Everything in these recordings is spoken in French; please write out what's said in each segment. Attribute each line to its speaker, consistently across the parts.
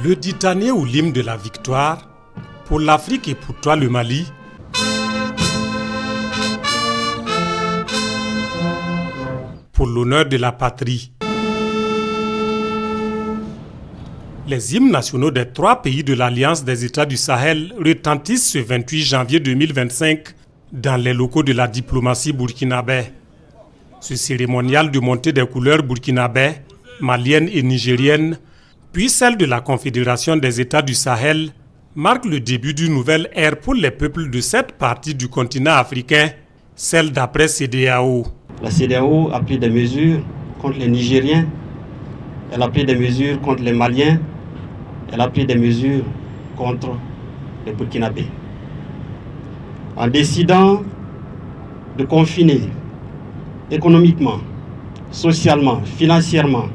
Speaker 1: Le Ditanier ou l'hymne de la victoire, pour l'Afrique et pour toi le Mali. Pour l'honneur de la patrie. Les hymnes nationaux des 3 pays de l'Alliance des États du Sahel retentissent ce 28 janvier 2025 dans les locaux de la diplomatie burkinabé. Ce cérémonial de montée des couleurs burkinabé, maliennes et nigériennes, puis celle de la Confédération des États du Sahel, marque le début d'une nouvelle ère pour les peuples de cette partie du continent africain, celle d'après CEDEAO.
Speaker 2: La CEDEAO a pris des mesures contre les Nigériens, elle a pris des mesures contre les Maliens, elle a pris des mesures contre les Burkinabés. En décidant de confiner économiquement, socialement, financièrement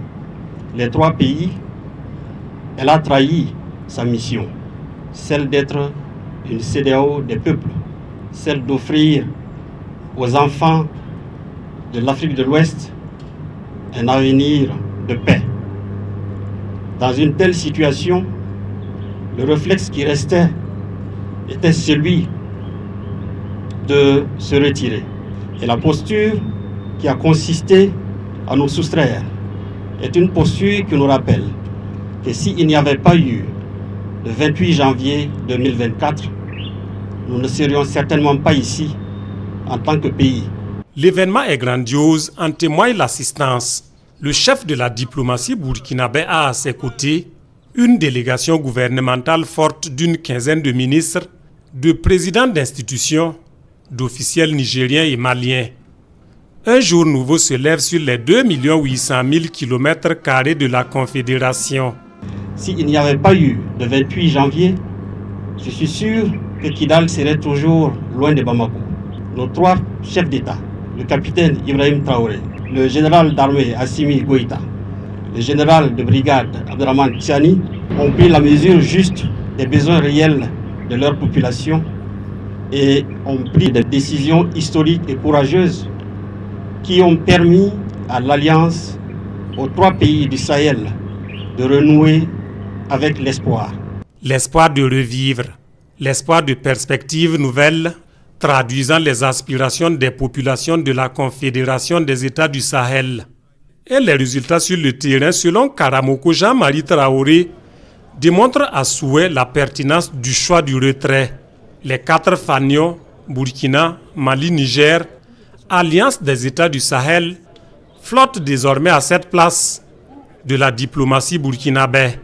Speaker 2: les 3 pays, elle a trahi sa mission, celle d'être une CEDEAO des peuples, celle d'offrir aux enfants de l'Afrique de l'Ouest un avenir de paix. Dans une telle situation, le réflexe qui restait était celui de se retirer. Et la posture qui a consisté à nous soustraire est une posture qui nous rappelle que s'il n'y avait pas eu le 28 janvier 2024, nous ne serions certainement pas ici en tant que pays.
Speaker 1: L'événement est grandiose, en témoigne l'assistance. Le chef de la diplomatie burkinabé a à ses côtés une délégation gouvernementale forte d'une quinzaine de ministres, de présidents d'institutions, d'officiels nigériens et maliens. Un jour nouveau se lève sur les 2 800 000 km² de la Confédération.
Speaker 2: S'il n'y avait pas eu le 28 janvier, je suis sûr que Kidal serait toujours loin de Bamako. Nos 3 chefs d'État, le capitaine Ibrahim Traoré, le général d'armée Assimi Goïta, le général de brigade Abderrahmane Tiani, ont pris la mesure juste des besoins réels de leur population et ont pris des décisions historiques et courageuses qui ont permis à l'Alliance, aux 3 pays du Sahel, de renouer avec l'espoir.
Speaker 1: L'espoir de revivre, l'espoir de perspectives nouvelles, traduisant les aspirations des populations de la Confédération des États du Sahel. Et les résultats sur le terrain, selon Karamoko Jean-Marie Traoré, démontrent à souhait la pertinence du choix du retrait. Les 4 fanions, Burkina, Mali, Niger, Alliance des États du Sahel, flottent désormais à cette place de la diplomatie burkinabé.